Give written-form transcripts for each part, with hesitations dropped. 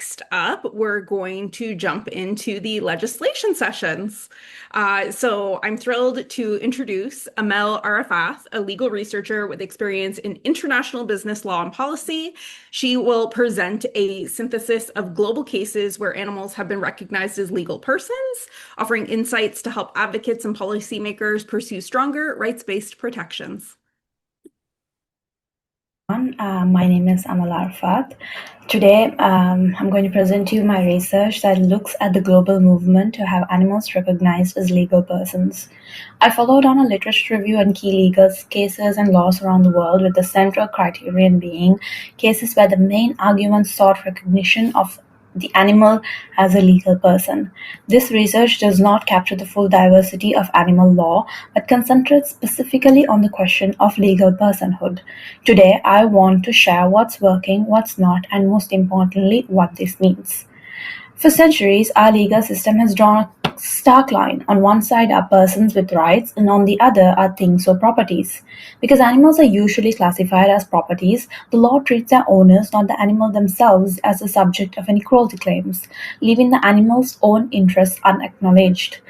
next up, we're going to jump into the legislation sessions. So I'm thrilled to introduce Amal Arafath, a legal researcher with experience in international business law and policy. She will present a synthesis of global cases where animals have been recognized as legal persons, offering insights to help advocates and policymakers pursue stronger rights-based protections. My name is Amal Arafath. Today, I'm going to present to you my research that looks at the global movement to have animals recognized as legal persons. I followed on a literature review on key legal cases and laws around the world, with the central criterion being cases where the main argument sought recognition of the animal as a legal person. This research does not capture the full diversity of animal law, but concentrates specifically on the question of legal personhood. Today, I want to share what's working, what's not, and most importantly, what this means. For centuries, our legal system has drawn a stark line. On one side are persons with rights, and on the other are things or properties. Because animals are usually classified as properties, the law treats their owners, not the animal themselves, as the subject of any cruelty claims, leaving the animal's own interests unacknowledged.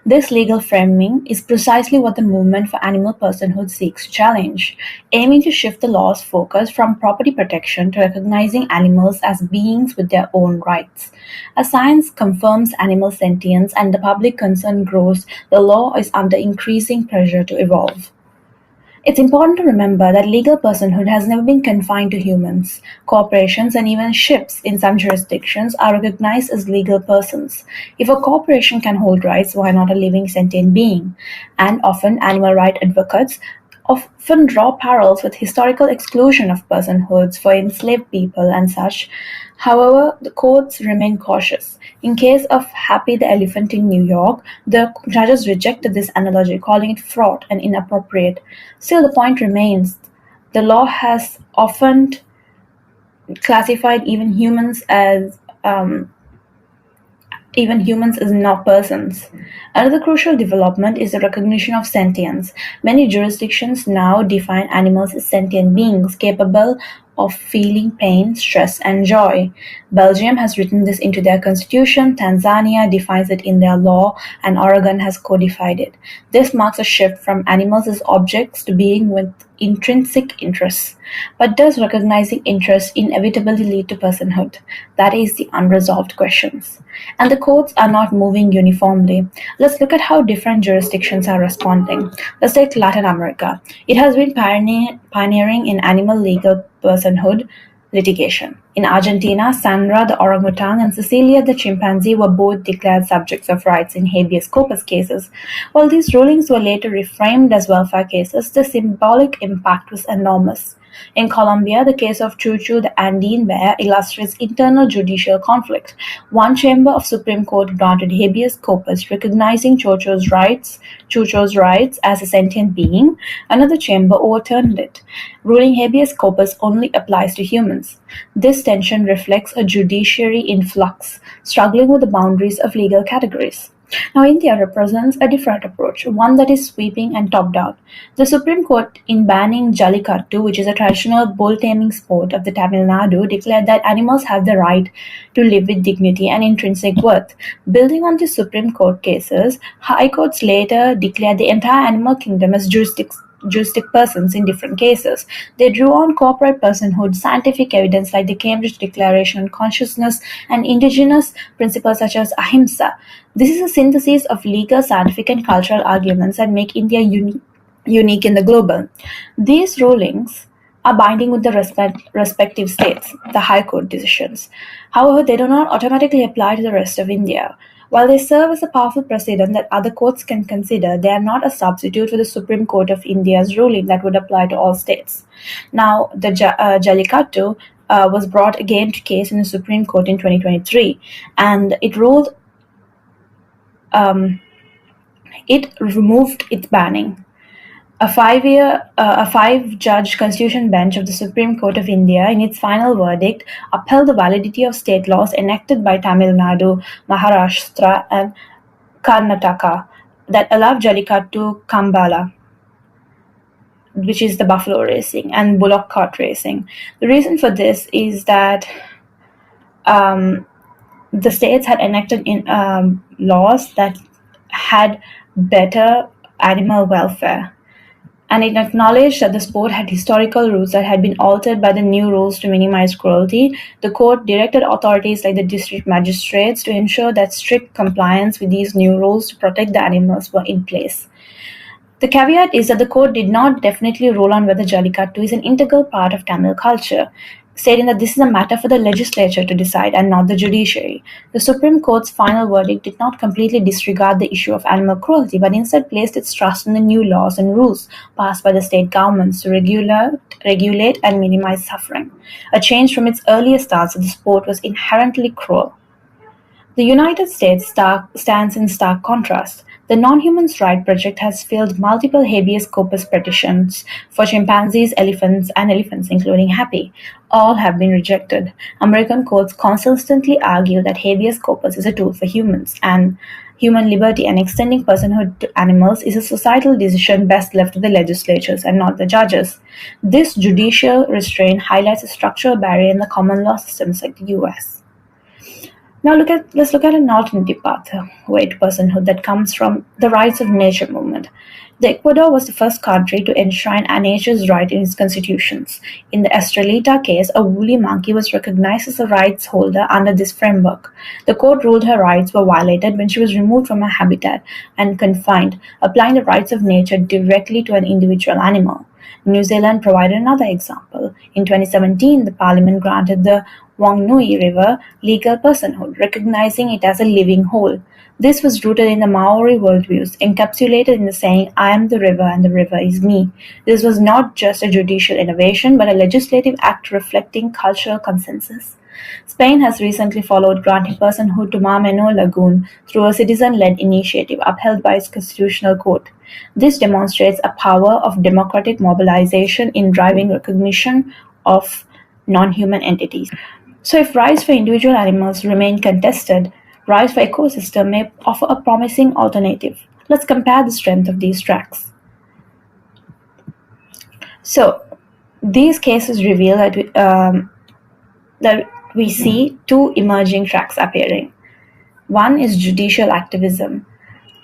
This legal framing is precisely what the movement for animal personhood seeks to challenge, aiming to shift the law's focus from property protection to recognizing animals as beings with their own rights. As science confirms animal sentience and the public concern grows, the law is under increasing pressure to evolve. It's important to remember that legal personhood has never been confined to humans. Corporations and even ships in some jurisdictions are recognized as legal persons. If a corporation can hold rights, why not a living sentient being? And often animal rights advocates often draw parallels with historical exclusion of personhoods for enslaved people and such. However, the courts remain cautious. In case of Happy the Elephant in New York, the judges rejected this analogy, calling it fraught and inappropriate. Still, the point remains, the law has often classified even humans as not persons. Another crucial development is the recognition of sentience. Many jurisdictions now define animals as sentient beings capable of feeling pain, stress, and joy. Belgium has written this into their constitution, Tanzania defines it in their law, and Oregon has codified it. This marks a shift from animals as objects to being with intrinsic interests. But does recognizing interests inevitably lead to personhood? That is the unresolved questions. And the courts are not moving uniformly. Let's look at how different jurisdictions are responding. Let's take Latin America. It has been pioneering in animal legal personhood litigation. In Argentina, Sandra the orangutan and Cecilia the chimpanzee were both declared subjects of rights in habeas corpus cases. While these rulings were later reframed as welfare cases, the symbolic impact was enormous. In Colombia, the case of Chuchu the Andean bear illustrates internal judicial conflict. One chamber of Supreme Court granted habeas corpus recognizing Chuchu's rights as a sentient being. Another chamber overturned it, ruling habeas corpus only applies to humans. This tension reflects a judiciary in flux, struggling with the boundaries of legal categories. Now, India represents a different approach, one that is sweeping and top-down. The Supreme Court, in banning Jallikattu, which is a traditional bull-taming sport of the Tamil Nadu, declared that animals have the right to live with dignity and intrinsic worth. Building on the Supreme Court cases, high courts later declared the entire animal kingdom as juristic persons in different cases. They drew on corporate personhood, scientific evidence like the Cambridge Declaration on Consciousness, and indigenous principles such as ahimsa. This is a synthesis of legal, scientific, and cultural arguments that make India unique in the global. These rulings are binding with the respective states, the High Court decisions. However, they do not automatically apply to the rest of India. While they serve as a powerful precedent that other courts can consider, they are not a substitute for the Supreme Court of India's ruling that would apply to all states. Now, the Jallikattu was brought again to case in the Supreme Court in 2023, and it ruled it removed its banning. A five-judge constitution bench of the Supreme Court of India, in its final verdict, upheld the validity of state laws enacted by Tamil Nadu, Maharashtra, and Karnataka that allowed Jallikattu Kambala, which is the buffalo racing, and bullock cart racing. The reason for this is that the states had enacted laws that had better animal welfare. And it acknowledged that the sport had historical roots that had been altered by the new rules to minimize cruelty. The court directed authorities like the district magistrates to ensure that strict compliance with these new rules to protect the animals were in place. The caveat is that the court did not definitely rule on whether Jallikattu is an integral part of Tamil culture, stating that this is a matter for the legislature to decide and not the judiciary. The Supreme Court's final verdict did not completely disregard the issue of animal cruelty, but instead placed its trust in the new laws and rules passed by the state governments to regulate and minimize suffering, a change from its earlier stance that the sport was inherently cruel. The United States stands in stark contrast. The Non-Human Rights Project has filed multiple habeas corpus petitions for chimpanzees, elephants, including Happy. All have been rejected. American courts consistently argue that habeas corpus is a tool for humans, and human liberty and extending personhood to animals is a societal decision best left to the legislatures and not the judges. This judicial restraint highlights a structural barrier in the common law systems like the US. Now let's look at an alternative pathway to personhood that comes from the rights of nature movement. The Ecuador was the first country to enshrine nature's right in its constitutions. In the Estrelita case, a woolly monkey was recognized as a rights holder under this framework. The court ruled her rights were violated when she was removed from her habitat and confined, applying the rights of nature directly to an individual animal. New Zealand provided another example. In 2017, the parliament granted the Whanganui River legal personhood, recognizing it as a living whole. This was rooted in the Maori worldviews, encapsulated in the saying, "I am the river and the river is me." This was not just a judicial innovation, but a legislative act reflecting cultural consensus. Spain has recently followed granting personhood to Mameno Lagoon through a citizen-led initiative upheld by its constitutional court. This demonstrates a power of democratic mobilization in driving recognition of non-human entities. So if rights for individual animals remain contested, rights for ecosystem may offer a promising alternative. Let's compare the strength of these tracks. So these cases reveal that we see two emerging tracks appearing. One is judicial activism,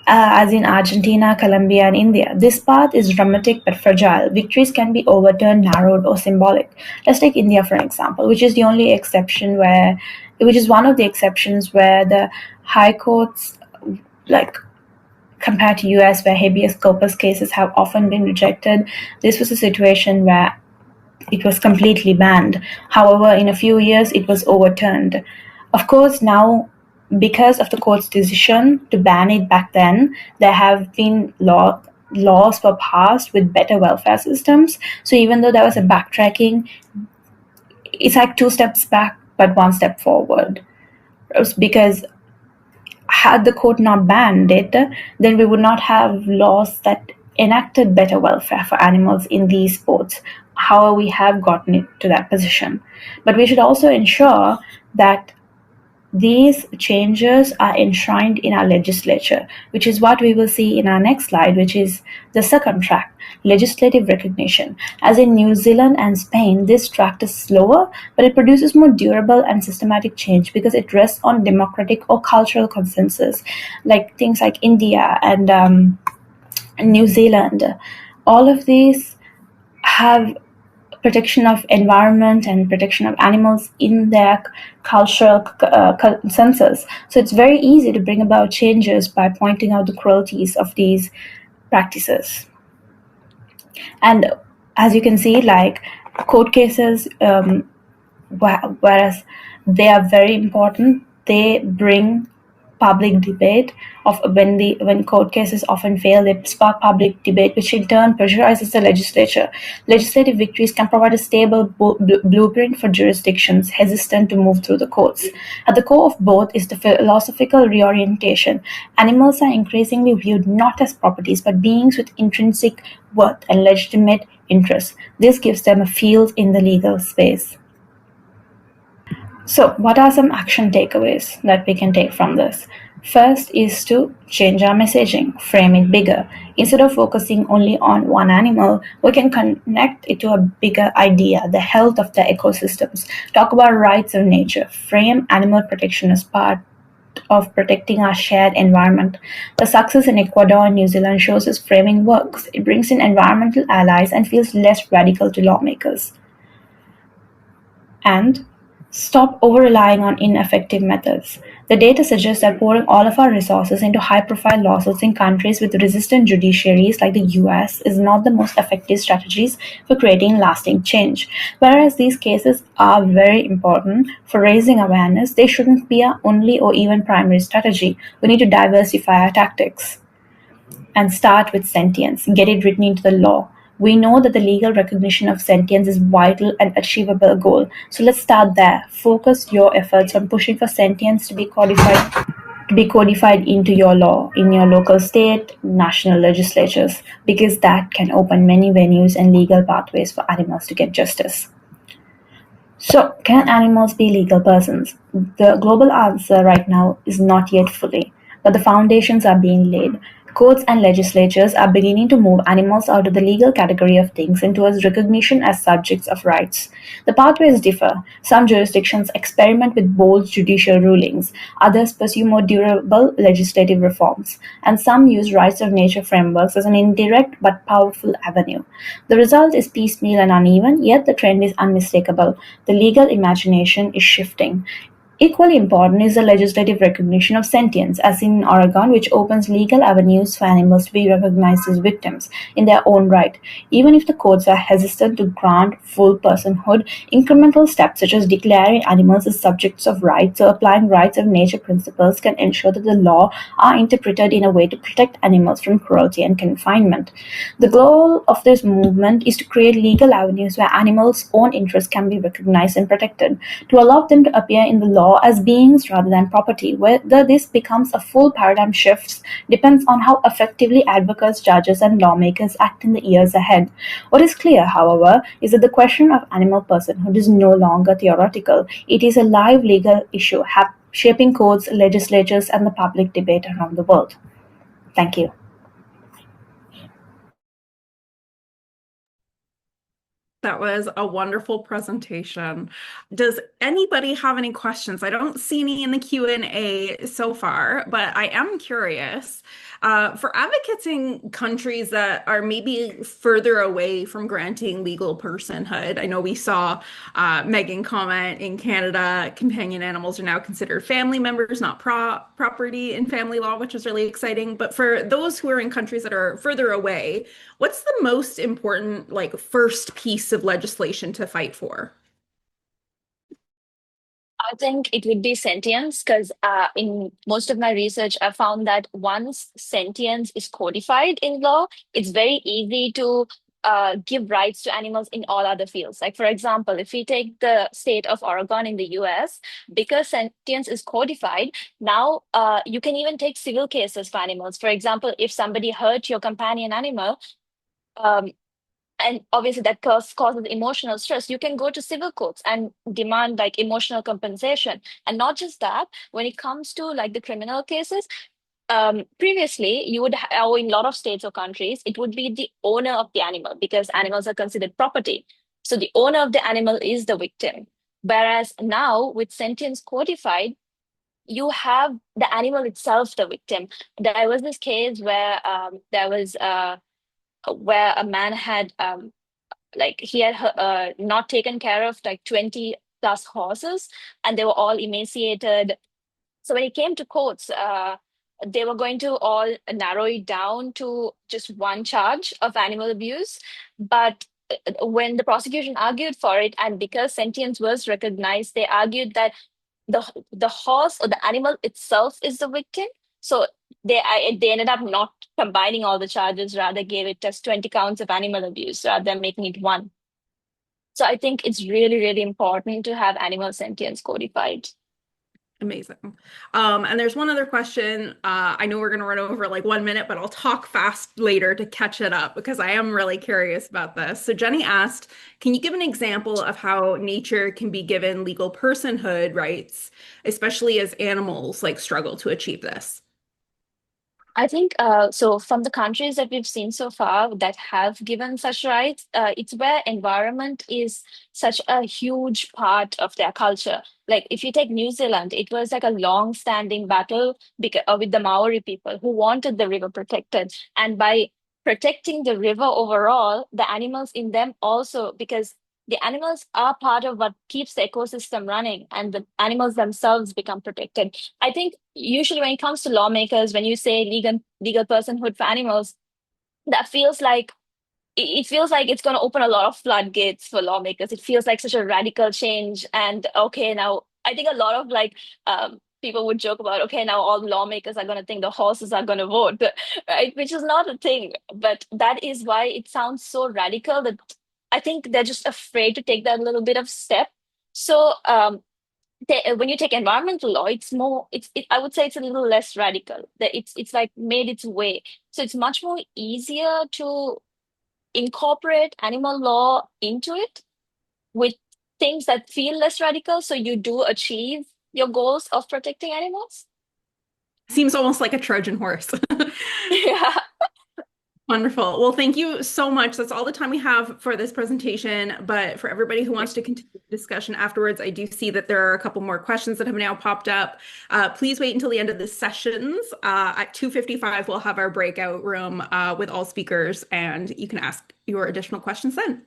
as in Argentina, Colombia, and India. This path is dramatic but fragile. Victories can be overturned, narrowed, or symbolic. Let's take India for an example, which is one of the exceptions where the high courts, like compared to US, where habeas corpus cases have often been rejected, this was a situation where it was completely banned. However, in a few years, it was overturned. Of course, now, because of the court's decision to ban it back then, there have been laws were passed with better welfare systems. So even though there was a backtracking, it's like 2 steps back, but 1 step forward. Because had the court not banned it, then we would not have laws that enacted better welfare for animals in these sports. However, we have gotten it to that position. But we should also ensure that these changes are enshrined in our legislature, which is what we will see in our next slide, which is the second track, legislative recognition. As in New Zealand and Spain, this track is slower, but it produces more durable and systematic change because it rests on democratic or cultural consensus, like things like India and New Zealand. All of these have protection of environment and protection of animals in their cultural consensus. So it's very easy to bring about changes by pointing out the cruelties of these practices. And as you can see, like court cases, whereas they are very important, they bring public debate. When court cases often fail, they spark public debate, which in turn pressurizes the legislature. Legislative victories can provide a stable blueprint for jurisdictions hesitant to move through the courts. At the core of both is the philosophical reorientation. Animals are increasingly viewed not as properties, but beings with intrinsic worth and legitimate interests. This gives them a field in the legal space. So what are some action takeaways that we can take from this? First is to change our messaging, frame it bigger. Instead of focusing only on one animal, we can connect it to a bigger idea, the health of the ecosystems. Talk about rights of nature, frame animal protection as part of protecting our shared environment. The success in Ecuador and New Zealand shows this framing works. It brings in environmental allies and feels less radical to lawmakers. And stop over-relying on ineffective methods. The data suggests that pouring all of our resources into high-profile lawsuits in countries with resistant judiciaries like the US is not the most effective strategies for creating lasting change. Whereas these cases are very important for raising awareness, they shouldn't be our only or even primary strategy. We need to diversify our tactics and start with sentience, get it written into the law. We know that the legal recognition of sentience is vital and achievable goal. So let's start there. Focus your efforts on pushing for sentience to be codified into your law in your local state, national legislatures, because that can open many venues and legal pathways for animals to get justice. So, can animals be legal persons? The global answer right now is not yet fully, but the foundations are being laid. Courts and legislatures are beginning to move animals out of the legal category of things and towards recognition as subjects of rights. The pathways differ. Some jurisdictions experiment with bold judicial rulings, others pursue more durable legislative reforms, and some use rights of nature frameworks as an indirect but powerful avenue. The result is piecemeal and uneven, yet the trend is unmistakable. The legal imagination is shifting. Equally important is the legislative recognition of sentience, as in Oregon, which opens legal avenues for animals to be recognized as victims in their own right. Even if the courts are hesitant to grant full personhood, incremental steps such as declaring animals as subjects of rights or applying rights of nature principles can ensure that the law are interpreted in a way to protect animals from cruelty and confinement. The goal of this movement is to create legal avenues where animals' own interests can be recognized and protected, to allow them to appear in the law as beings rather than property. Whether this becomes a full paradigm shift depends on how effectively advocates, judges, and lawmakers act in the years ahead. What is clear, however, is that the question of animal personhood is no longer theoretical. It is a live legal issue shaping courts, legislatures, and the public debate around the world. Thank you. That was a wonderful presentation. Does anybody have any questions? I don't see any in the Q&A so far, but I am curious. For advocates in countries that are maybe further away from granting legal personhood, I know we saw Megan comment in Canada, companion animals are now considered family members, not property in family law, which is really exciting. But for those who are in countries that are further away, what's the most important, like, first piece of legislation to fight for? I think it would be sentience because in most of my research, I found that once sentience is codified in law, it's very easy to give rights to animals in all other fields. Like, for example, if we take the state of Oregon in the US, because sentience is codified, now you can even take civil cases for animals. For example, if somebody hurt your companion animal, um, and obviously that causes emotional stress, you can go to civil courts and demand like emotional compensation. And not just that, when it comes to like the criminal cases, previously you would or in a lot of states or countries, it would be the owner of the animal because animals are considered property, so the owner of the animal is the victim. Whereas now with sentience codified, you have the animal itself the victim. There was this case where a man had like he had not taken care of like 20 plus horses, and they were all emaciated. So when it came to courts, they were going to all narrow it down to just one charge of animal abuse. But when the prosecution argued for it, and because sentience was recognized, they argued that the horse or the animal itself is the victim. So they ended up not combining all the charges, rather gave it as 20 counts of animal abuse rather than making it one. So I think it's really, really important to have animal sentience codified. Amazing. And there's one other question. I know we're going to run over like 1 minute, but I'll talk fast later to catch it up because I am really curious about this. So Jenny asked, can you give an example of how nature can be given legal personhood rights, especially as animals like struggle to achieve this? I think so. From the countries that we've seen so far that have given such rights, it's where environment is such a huge part of their culture. Like if you take New Zealand, it was like a long-standing battle with the Maori people who wanted the river protected, and by protecting the river overall, the animals in them also, because the animals are part of what keeps the ecosystem running, and the animals themselves become protected. I think usually when it comes to lawmakers, when you say legal personhood for animals, that feels like it feels like it's going to open a lot of floodgates for lawmakers. It feels like such a radical change. And okay, now I think a lot of people would joke about, okay, now all lawmakers are going to think the horses are going to vote, right? Which is not a thing. But that is why it sounds so radical that I think they're just afraid to take that little bit of step. So when you take environmental law, it's more. I would say it's a little less radical. That it's like made its way. So it's much more easier to incorporate animal law into it with things that feel less radical. So you do achieve your goals of protecting animals. Seems almost like a Trojan horse. Yeah. Wonderful. Well, thank you so much. That's all the time we have for this presentation. But for everybody who wants to continue the discussion afterwards, I do see that there are a couple more questions that have now popped up. Please wait until the end of the sessions. At 2:55, we'll have our breakout room with all speakers, and you can ask your additional questions then.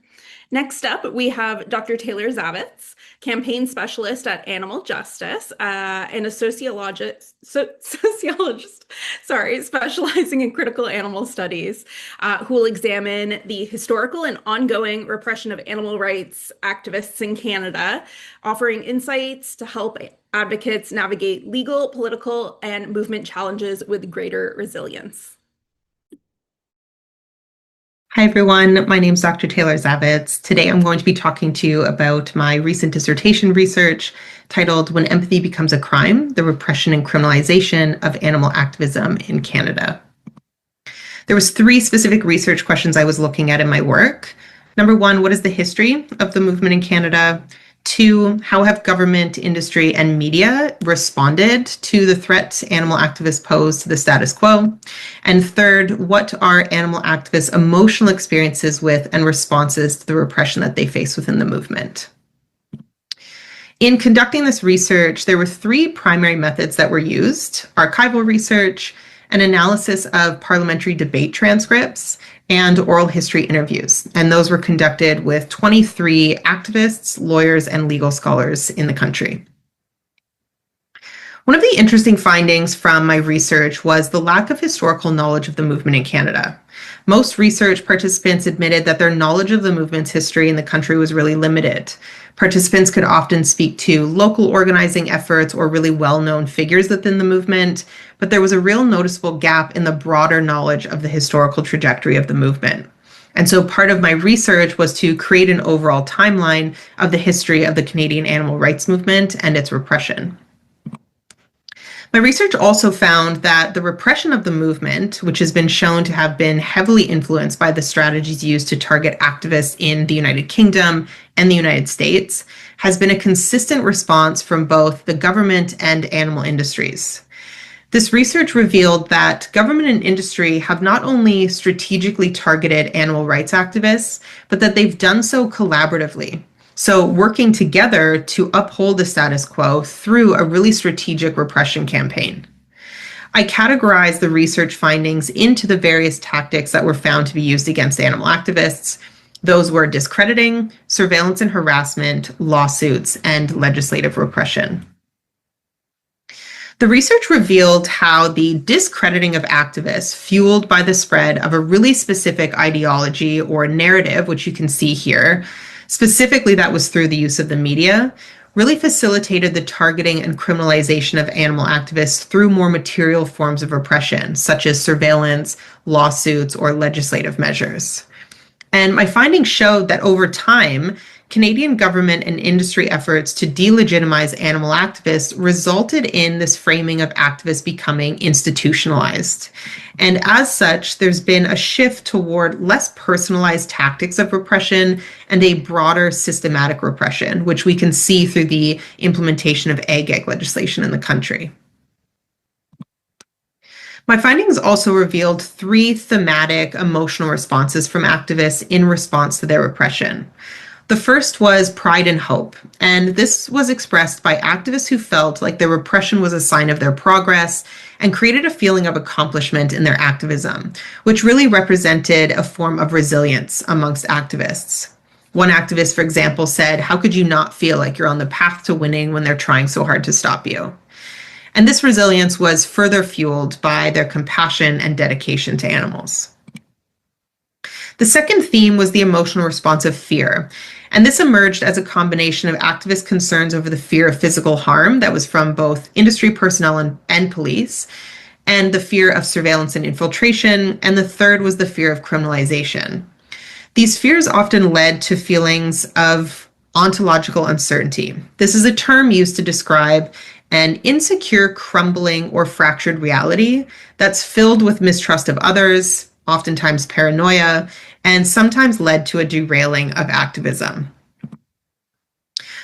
Next up, we have Dr. Tayler Zavitz, campaign specialist at Animal Justice, and a sociologist, specializing in critical animal studies, who will examine the historical and ongoing repression of animal rights activists in Canada, offering insights to help advocates navigate legal, political, and movement challenges with greater resilience. Hi, everyone. My name is Dr. Tayler Zavitz. Today, I'm going to be talking to you about my recent dissertation research titled When Empathy Becomes a Crime, the Repression and Criminalization of Animal Activism in Canada. There was 3 specific research questions I was looking at in my work. Number 1, what is the history of the movement in Canada? 2, how have government, industry, and media responded to the threat animal activists pose to the status quo? And 3rd, what are animal activists' emotional experiences with and responses to the repression that they face within the movement? In conducting this research, there were 3 primary methods that were used: archival research, an analysis of parliamentary debate transcripts, and oral history interviews. And those were conducted with 23 activists, lawyers, and legal scholars in the country. One of the interesting findings from my research was the lack of historical knowledge of the movement in Canada. Most research participants admitted that their knowledge of the movement's history in the country was really limited. Participants could often speak to local organizing efforts or really well-known figures within the movement, but there was a real noticeable gap in the broader knowledge of the historical trajectory of the movement. And so part of my research was to create an overall timeline of the history of the Canadian animal rights movement and its repression. My research also found that the repression of the movement, which has been shown to have been heavily influenced by the strategies used to target activists in the United Kingdom and the United States, has been a consistent response from both the government and animal industries. This research revealed that government and industry have not only strategically targeted animal rights activists, but that they've done so collaboratively. So working together to uphold the status quo through a really strategic repression campaign. I categorized the research findings into the various tactics that were found to be used against animal activists. Those were discrediting, surveillance and harassment, lawsuits, and legislative repression. The research revealed how the discrediting of activists, fueled by the spread of a really specific ideology or narrative, which you can see here, specifically that was through the use of the media, really facilitated the targeting and criminalization of animal activists through more material forms of repression, such as surveillance, lawsuits, or legislative measures. And my findings showed that over time, Canadian government and industry efforts to delegitimize animal activists resulted in this framing of activists becoming institutionalized. And as such, there's been a shift toward less personalized tactics of repression and a broader systematic repression, which we can see through the implementation of ag legislation in the country. My findings also revealed 3 thematic emotional responses from activists in response to their repression. The first was pride and hope, and this was expressed by activists who felt like their repression was a sign of their progress and created a feeling of accomplishment in their activism, which really represented a form of resilience amongst activists. One activist, for example, said, "How could you not feel like you're on the path to winning when they're trying so hard to stop you?" And this resilience was further fueled by their compassion and dedication to animals. The second theme was the emotional response of fear. And this emerged as a combination of activist concerns over the fear of physical harm that was from both industry personnel and police, and the fear of surveillance and infiltration, and the third was the fear of criminalization. These fears often led to feelings of ontological uncertainty. This is a term used to describe an insecure, crumbling, or fractured reality that's filled with mistrust of others, oftentimes paranoia, and sometimes led to a derailing of activism.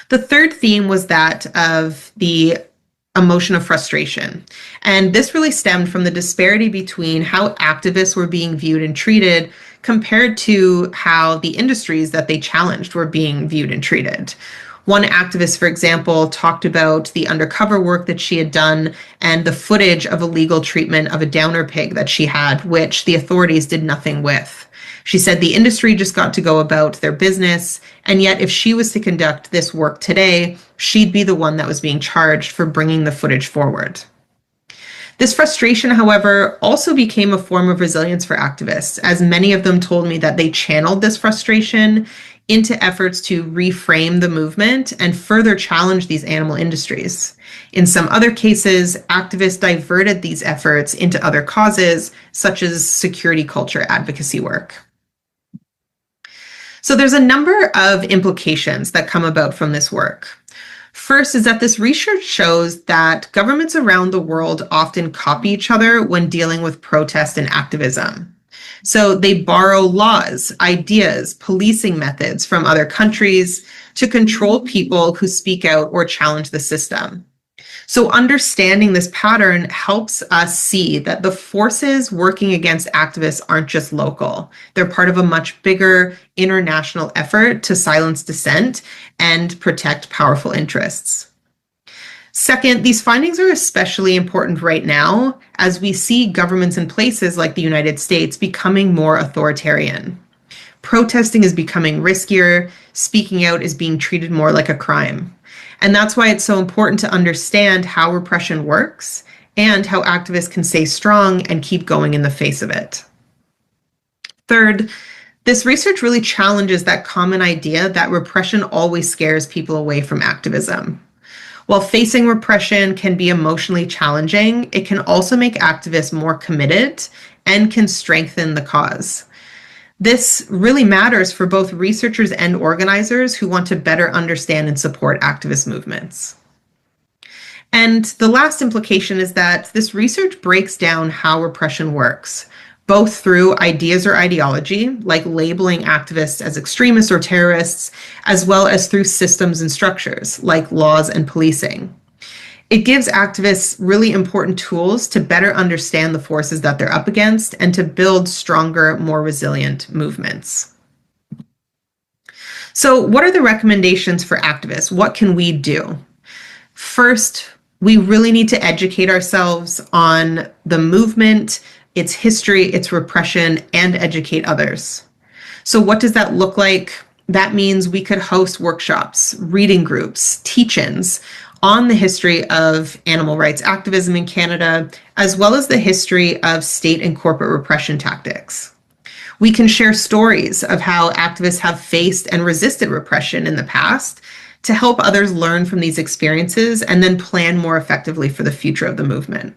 The third theme was that of the emotion of frustration. And this really stemmed from the disparity between how activists were being viewed and treated compared to how the industries that they challenged were being viewed and treated. One activist, for example, talked about the undercover work that she had done and the footage of illegal treatment of a downer pig that she had, which the authorities did nothing with. She said the industry just got to go about their business, and yet if she was to conduct this work today, she'd be the one that was being charged for bringing the footage forward. This frustration, however, also became a form of resilience for activists, as many of them told me that they channeled this frustration into efforts to reframe the movement and further challenge these animal industries. In some other cases, activists diverted these efforts into other causes, such as security culture advocacy work. So there's a number of implications that come about from this work. First is that this research shows that governments around the world often copy each other when dealing with protest and activism. So they borrow laws, ideas, policing methods from other countries to control people who speak out or challenge the system. So understanding this pattern helps us see that the forces working against activists aren't just local. They're part of a much bigger international effort to silence dissent and protect powerful interests. Second, these findings are especially important right now as we see governments in places like the United States becoming more authoritarian. Protesting is becoming riskier, speaking out is being treated more like a crime. And that's why it's so important to understand how repression works and how activists can stay strong and keep going in the face of it. Third, this research really challenges that common idea that repression always scares people away from activism. While facing repression can be emotionally challenging, it can also make activists more committed and can strengthen the cause. This really matters for both researchers and organizers who want to better understand and support activist movements. And the last implication is that this research breaks down how repression works, both through ideas or ideology, like labeling activists as extremists or terrorists, as well as through systems and structures, like laws and policing. It gives activists really important tools to better understand the forces that they're up against and to build stronger, more resilient movements. So what are the recommendations for activists? What can we do? First, we really need to educate ourselves on the movement, its history, its repression, and educate others. So what does that look like? That means we could host workshops, reading groups, teach-ins on the history of animal rights activism in Canada, as well as the history of state and corporate repression tactics. We can share stories of how activists have faced and resisted repression in the past to help others learn from these experiences and then plan more effectively for the future of the movement.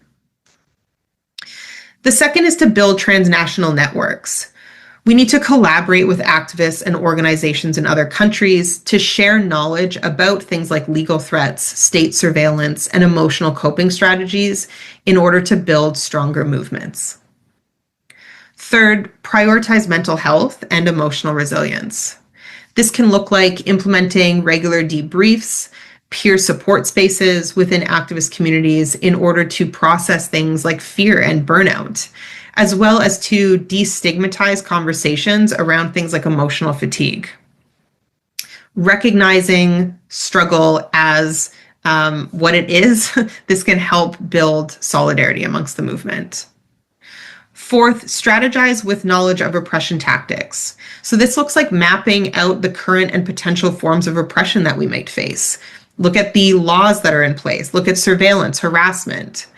The second is to build transnational networks. We need to collaborate with activists and organizations in other countries to share knowledge about things like legal threats, state surveillance, and emotional coping strategies in order to build stronger movements. Third, prioritize mental health and emotional resilience. This can look like implementing regular debriefs, peer support spaces within activist communities in order to process things like fear and burnout, as well as to destigmatize conversations around things like emotional fatigue. Recognizing struggle as what it is, this can help build solidarity amongst the movement. Fourth, strategize with knowledge of repression tactics. So this looks like mapping out the current and potential forms of repression that we might face. Look at the laws that are in place. Look at surveillance, harassment,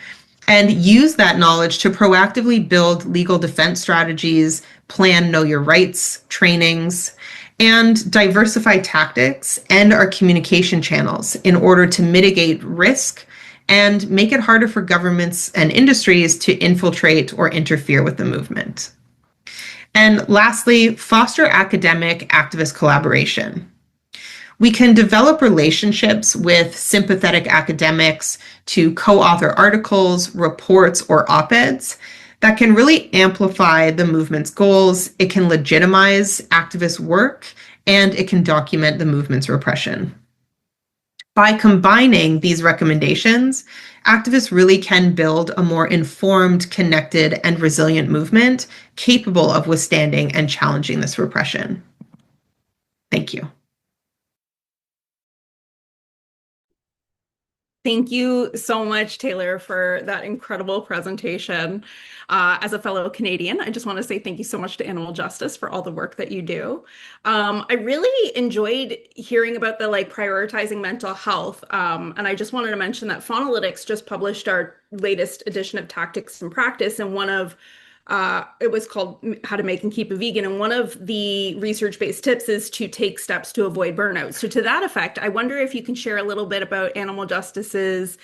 and use that knowledge to proactively build legal defense strategies, plan know your rights trainings, and diversify tactics and our communication channels in order to mitigate risk and make it harder for governments and industries to infiltrate or interfere with the movement. And lastly, foster academic activist collaboration. We can develop relationships with sympathetic academics to co-author articles, reports, or op-eds that can really amplify the movement's goals. It can legitimize activist work, and it can document the movement's repression. By combining these recommendations, activists really can build a more informed, connected, and resilient movement capable of withstanding and challenging this repression. Thank you. Thank you so much, Tayler, for that incredible presentation. As a fellow Canadian, I just want to say thank you so much to Animal Justice for all the work that you do. I really enjoyed hearing about the prioritizing mental health. And I just wanted to mention that Faunalytics just published our latest edition of Tactics and Practice, and one of it was called How to Make and Keep a Vegan. And one of the research-based tips is to take steps to avoid burnout. So to that effect, I wonder if you can share a little bit about Animal Justice's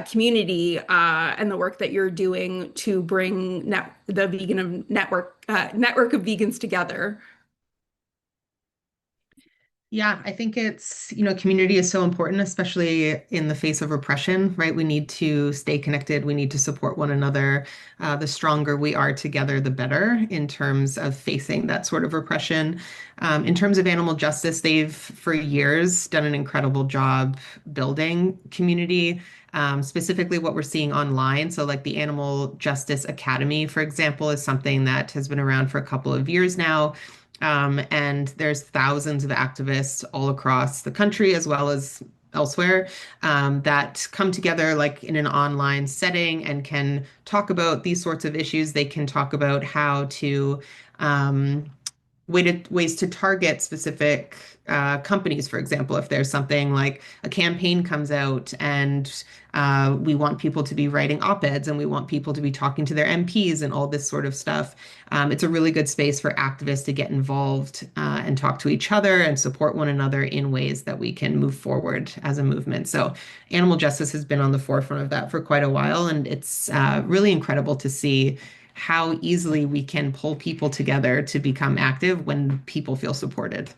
community and the work that you're doing to bring the vegan network of vegans together. Yeah, I think it's, community is so important, especially in the face of repression, right? We need to stay connected. We need to support one another. The stronger we are together, the better in terms of facing that sort of repression. In terms of animal justice, they've for years done an incredible job building community. Specifically what we're seeing online. So like the Animal Justice Academy, for example, is something that has been around for a couple of years now. And there's thousands of activists all across the country as well as elsewhere that come together like in an online setting and can talk about these sorts of issues. They can talk about how to ways to target specific companies, for example, if there's something like a campaign comes out and we want people to be writing op-eds and we want people to be talking to their MPs and all this sort of stuff. It's a really good space for activists to get involved and talk to each other and support one another in ways that we can move forward as a movement. So animal justice has been on the forefront of that for quite a while, and it's really incredible to see how easily we can pull people together to become active when people feel supported.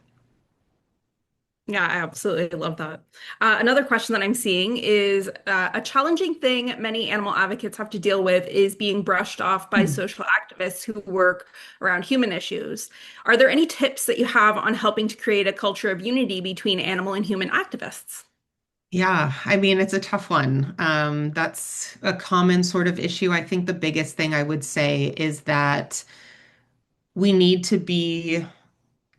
Yeah, I absolutely love that. Another question that I'm seeing is a challenging thing many animal advocates have to deal with is being brushed off by social activists who work around human issues. Are there any tips that you have on helping to create a culture of unity between animal and human activists? Yeah, I mean, it's a tough one. That's a common sort of issue. I think the biggest thing I would say is that we need to be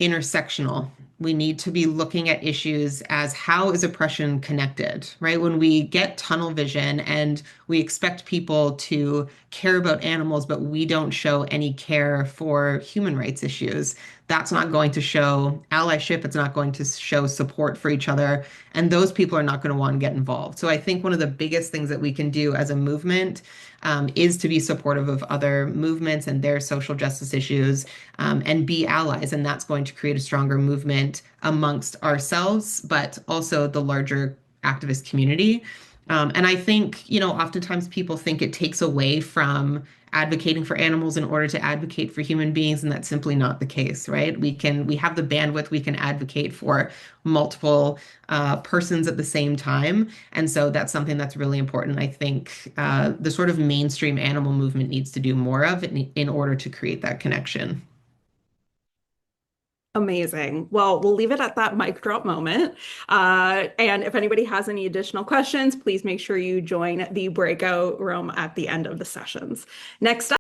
intersectional. We need to be looking at issues as how is oppression connected, right? When we get tunnel vision and we expect people to care about animals, but we don't show any care for human rights issues, that's not going to show allyship. It's not going to show support for each other. And those people are not going to want to get involved. So I think one of the biggest things that we can do as a movement is to be supportive of other movements and their social justice issues and be allies. And that's going to create a stronger movement amongst ourselves, but also the larger activist community. And I think, oftentimes people think it takes away from advocating for animals in order to advocate for human beings, and that's simply not the case, right? We have the bandwidth, we can advocate for multiple persons at the same time. And so that's something that's really important. I think the sort of mainstream animal movement needs to do more of in order to create that connection. Amazing. Well, we'll leave it at that mic drop moment. And if anybody has any additional questions, please make sure you join the breakout room at the end of the sessions. Next up.